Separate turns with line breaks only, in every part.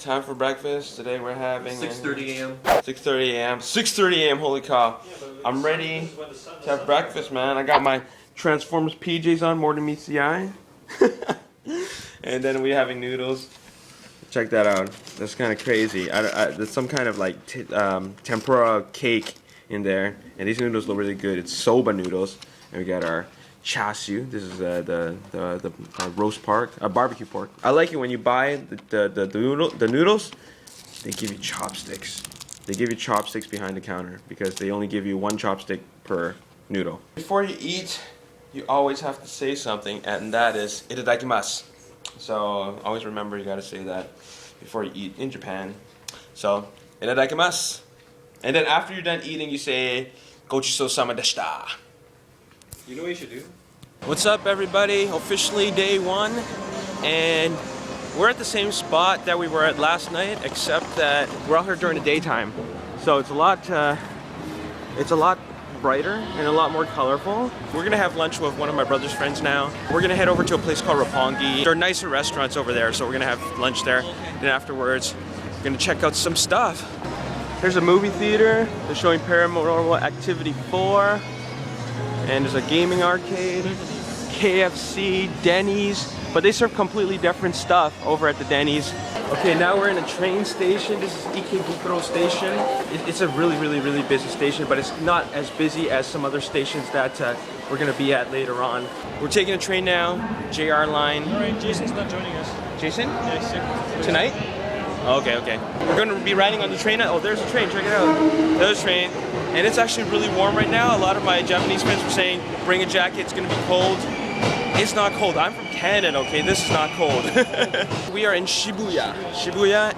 time for breakfast. Today we're having
6:30 a.m.
6:30 a.m. 6:30 a.m. Holy cow! I'm ready to have breakfast, man. I got my Transformers PJs on, more than meets the eye. And then we're having noodles. Check that out. That's kind of crazy. There's some kind of like tempura cake in there, and these noodles look really good. It's soba noodles, and we got our chashu. This is the roast pork, barbecue pork. I like it when you buy the noodles. They give you chopsticks. They give you chopsticks behind the counter because they only give you one chopstick per noodle. Before you eat, you always have to say something, and that is itadakimasu. So always remember you gotta say that before you eat in Japan. So itadakimasu. And then after you're done eating, you say gochisousama deshita.
You know what you should do?
What's up, everybody? Officially day one, and we're at the same spot that we were at last night, except that we're out here during the daytime. So it's a lot brighter and a lot more colorful. We're gonna have lunch with one of my brother's friends now. We're gonna head over to a place called Roppongi. There are nicer restaurants over there, so we're gonna have lunch there. And afterwards, we're gonna check out some stuff. There's a movie theater. They're showing Paranormal Activity 4. And there's a gaming arcade, KFC, Denny's, but they serve completely different stuff over at the Denny's. Okay, now we're in a train station. This is Ikebukuro Station. It's a really busy station, but it's not as busy as some other stations that we're gonna be at later on. We're taking a train now, JR line.
All right, Jason's not joining us.
Jason?
Yeah, he's sick.
Tonight? Okay. We're gonna be riding on the train. Oh, there's a train, check it out. There's a train. And it's actually really warm right now. A lot of my Japanese friends were saying, bring a jacket, it's gonna be cold. It's not cold. I'm from Canada, okay? This is not cold. We are in Shibuya,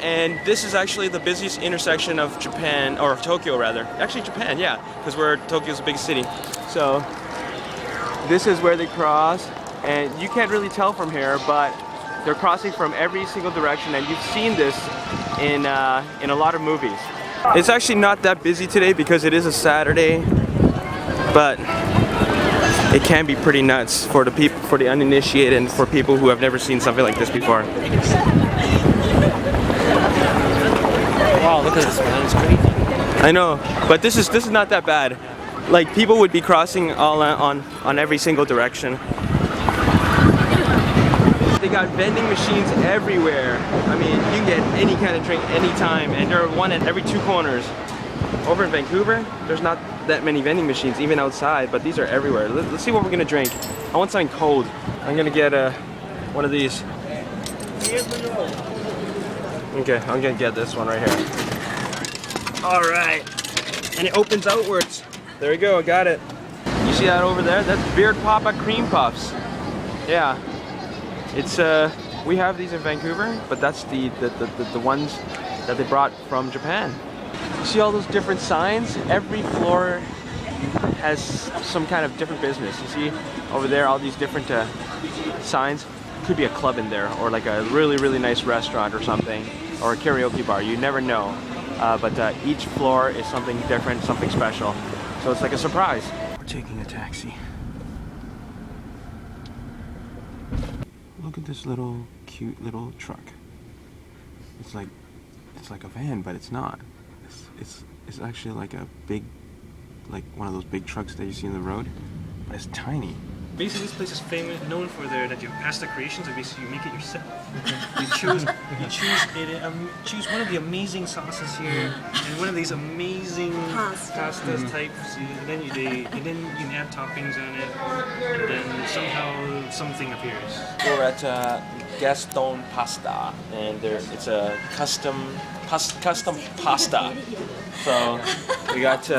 and this is actually the busiest intersection of Japan, or of Tokyo rather. Actually Japan, yeah, because Tokyo's a big city. So, this is where they cross, and you can't really tell from here, but they're crossing from every single direction, and you've seen this in a lot of movies. It's actually not that busy today because it is a Saturday, but it can be pretty nuts for the people, for the uninitiated, and for people who have never seen something like this before.
Wow, look at this, man. It's crazy.
I know, but this is not that bad. Like, people would be crossing all on every single direction. They got vending machines everywhere. I mean, you can get any kind of drink anytime, and there are one at every two corners. Over in Vancouver, there's not that many vending machines, even outside, but these are everywhere. Let's see what we're gonna drink. I want something cold. I'm gonna get one of these. Okay, I'm gonna get this one right here. All right, and it opens outwards. There we go, I got it. You see that over there? That's Beard Papa Cream Puffs. Yeah. It's we have these in Vancouver, but that's the ones that they brought from Japan. You see all those different signs? Every floor has some kind of different business. You see over there all these different signs. Could be a club in there, or like a really nice restaurant or something, or a karaoke bar. You never know. But each floor is something different, something special. So it's like a surprise. We're taking a taxi. Look at this little cute little truck. It's like a van, but it's not. It's actually like a big, like one of those big trucks that you see on the road, but it's tiny.
Basically, this place is famous, known for your pasta creations. And basically, you make it yourself. You choose one of the amazing sauces here, and one of these amazing pastas types, and then you add toppings on it, and then somehow something appears.
We're at Gaston Pasta, and it's a custom pasta. So we got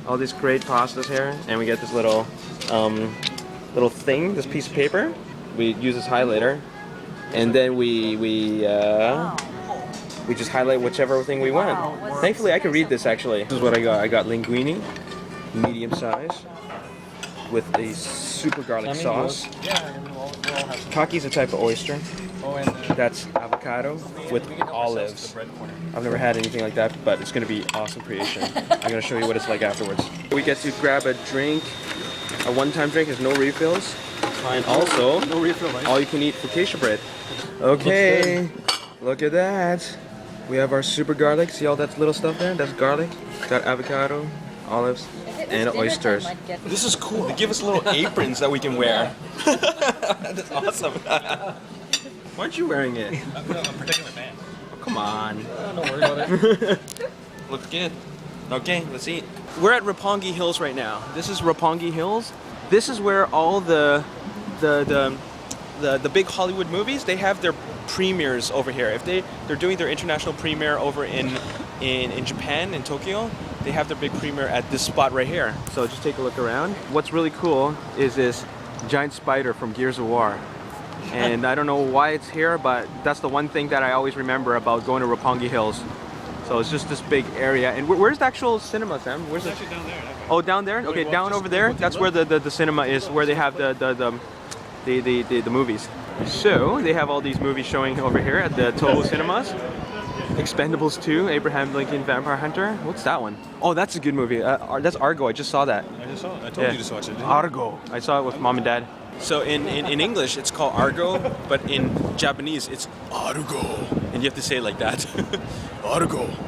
all these great pastas here, and we get this little thing, this piece of paper. We use this highlighter, and then we just highlight whichever thing we want. Thankfully, I can read this actually. This is what I got. I got linguine, medium size, with a super garlic sauce. Kaki's a type of oyster. That's avocado with olives. I've never had anything like that, but it's going to be awesome creation. I'm going to show you what it's like afterwards. We get to grab a drink. A one-time drink has no refills. And also,
no refill, right?
all you can eat focaccia bread. Okay, look at that. We have our super garlic. See all that little stuff there? That's garlic. Got avocado, olives, and oysters. This is cool. They give us little aprons that we can wear. That's awesome. Why aren't you wearing it?
I'm protecting my fan.
Oh, come on.
Don't worry about it.
Looks good. Okay, let's eat. We're at Roppongi Hills right now. This is Roppongi Hills. This is where all the big Hollywood movies, they have their premieres over here. If they're doing their international premiere over in Japan, in Tokyo, they have their big premiere at this spot right here. So just take a look around. What's really cool is this giant spider from Gears of War. And I don't know why it's here, but that's the one thing that I always remember about going to Roppongi Hills. So it's just this big area. And where's the actual cinema, Sam? Where's
It's
it?
actually down there.
Oh, down there? Okay, down over there. That's where the cinema is, where they have the movies. So they have all these movies showing over here at the Toho Cinemas. Expendables 2, Abraham Lincoln Vampire Hunter. What's that one? Oh, that's a good movie. That's Argo. I just saw that.
I just saw it. I told you to watch it.
Argo. I saw it with mom and dad. So in English it's called Argo, but in Japanese it's Argo. And you have to say it like that. Argo. What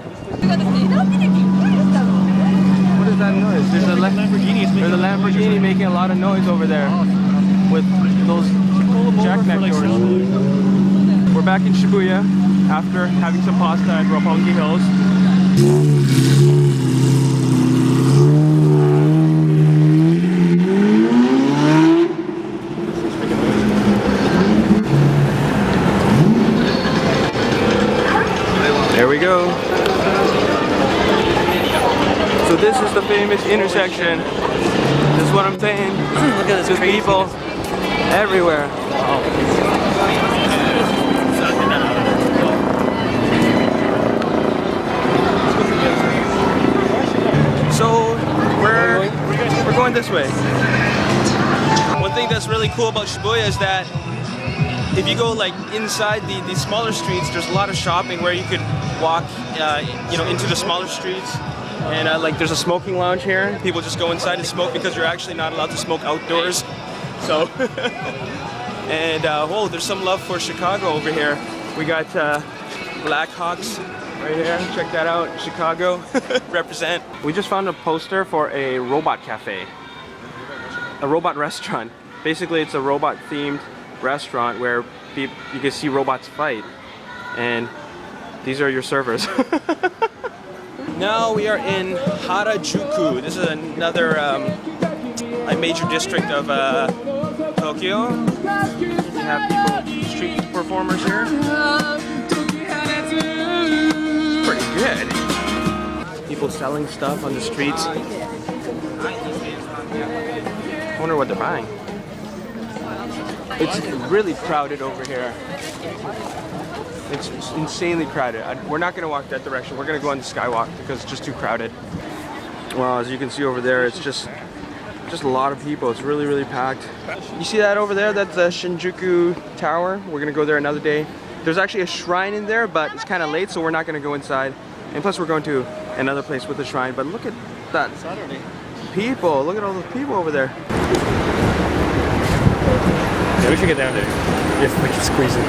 is that noise? There's a Lamborghini making a lot of noise over there with those jackknife doors. We're back in Shibuya after having some pasta at Roppongi Hills. There we go. So this is the famous intersection. This is what I'm saying. Look at this, people everywhere. So we're going this way. One thing that's really cool about Shibuya is that if you go like inside the smaller streets, there's a lot of shopping where you could walk, into the smaller streets. And like there's a smoking lounge here. People just go inside and smoke because you're actually not allowed to smoke outdoors. So, and whoa, there's some love for Chicago over here. We got Blackhawks right here. Check that out, Chicago. Represent. We just found a poster for a robot cafe, a robot restaurant. Basically, it's a robot-themed restaurant where you can see robots fight, and these are your servers. Now we are in Harajuku. This is another a major district of Tokyo. We have people, street performers here. It's pretty good. People selling stuff on the streets. I wonder what they're buying. It's really crowded over here. It's insanely crowded. We're not going to walk that direction. We're going to go on the skywalk because it's just too crowded. Well, as you can see over there, it's just a lot of people. It's really, really packed. You see that over there? That's the Shinjuku Tower. We're going to go there another day. There's actually a shrine in there, but it's kind of late, so we're not going to go inside. And plus, we're going to another place with a shrine. But look at that people. Look at all those people over there.
Yeah, we should get down there. If we can squeeze it.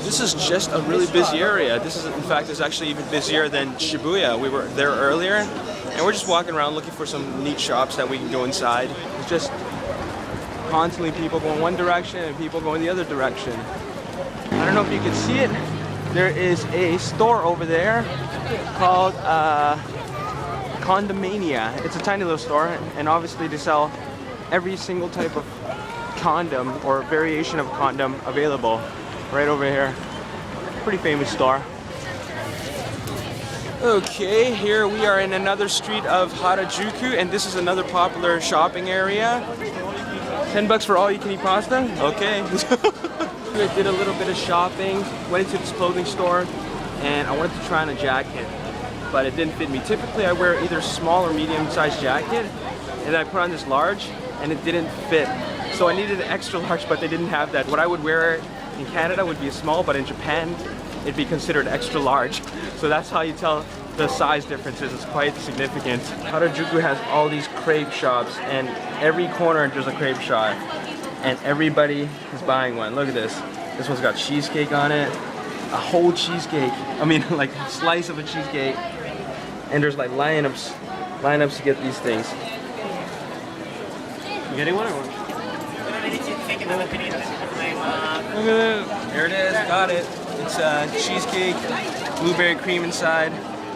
This is just a really busy area. This is, in fact, is actually even busier than Shibuya. We were there earlier, and we're just walking around looking for some neat shops that we can go inside. It's just constantly people going one direction and people going the other direction. I don't know if you can see it. There is a store over there called Condomania. It's a tiny little store, and obviously they sell every single type of condom or variation of condom available right over here. Pretty famous store. Okay, here we are in another street of Harajuku, and this is another popular shopping area. $10 for all you can eat pasta? Okay. I did a little bit of shopping, went into this clothing store, and I wanted to try on a jacket, but it didn't fit me. Typically I wear either small or medium sized jacket, and I put on this large, and it didn't fit. So I needed an extra large, but they didn't have that. What I would wear in Canada would be small, but in Japan it'd be considered extra large. So that's how you tell the size differences. It's quite significant. Harajuku has all these crepe shops, and every corner there's a crepe shop, and everybody is buying one. Look at this. This one's got cheesecake on it. A whole cheesecake. I mean, like a slice of a cheesecake. And there's like lineups to get these things. You getting one or what? Look at it. There it is. Got it. It's cheesecake, blueberry cream inside,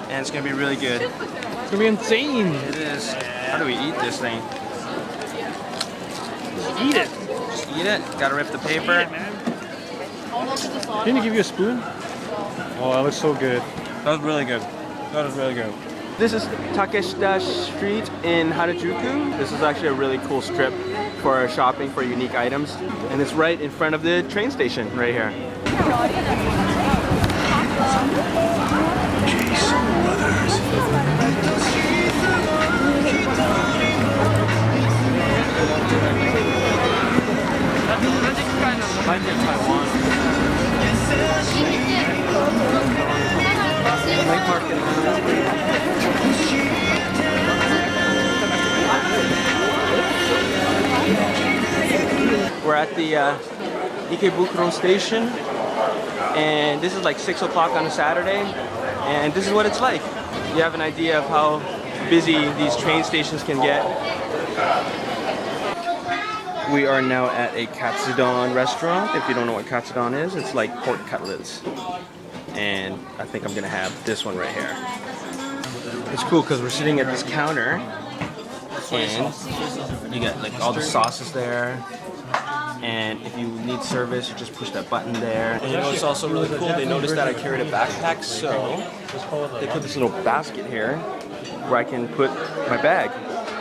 and it's gonna be really good.
It's gonna be insane.
It is. How do we eat this thing?
Just eat it.
Just eat it. Gotta rip the paper.
Didn't he give you a spoon? Oh, that looks so good.
That was really good. That was really good. This is Takeshita Street in Harajuku. This is actually a really cool strip for shopping for unique items. And it's right in front of the train station, right here. Like in Taiwan. Night market. We're at the Ikebukuro station, and this is like 6 o'clock on a Saturday, and this is what it's like. You have an idea of how busy these train stations can get. We are now at a katsudon restaurant. If you don't know what katsudon is, it's like pork cutlets. And I think I'm gonna have this one right here. It's cool because we're sitting at this counter, and you got like all the sauces there. And if you need service, you just push that button there. And you know it's also really cool? They noticed that I carried a backpack, so they put this little basket here where I can put my bag.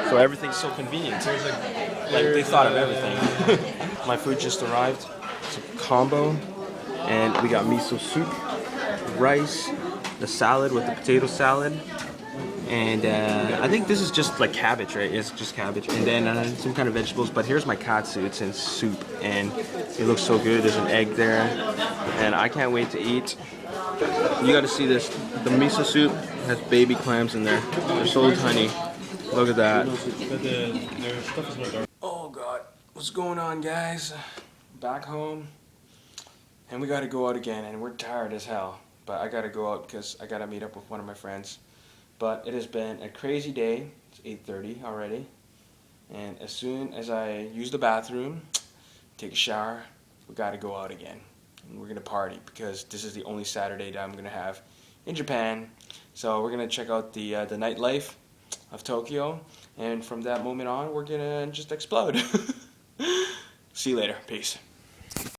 So everything's so convenient. Like they thought of everything. My food just arrived. It's a combo, and we got miso soup, rice, the salad with the potato salad, and I think this is just like cabbage, right? It's just cabbage, and then some kind of vegetables. But here's my katsu. It's in soup, and it looks so good. There's an egg there, and I can't wait to eat. You got to see this. The miso soup has baby clams in there. They're so tiny. Look at that. Oh God, what's going on, guys? Back home, and we gotta go out again, and we're tired as hell. But I gotta go out because I gotta meet up with one of my friends. But it has been a crazy day. It's 8:30 already, and as soon as I use the bathroom, take a shower, we gotta go out again, and we're gonna party because this is the only Saturday that I'm gonna have in Japan. So we're gonna check out the nightlife of Tokyo, and from that moment on, we're gonna just explode. See you later. Peace.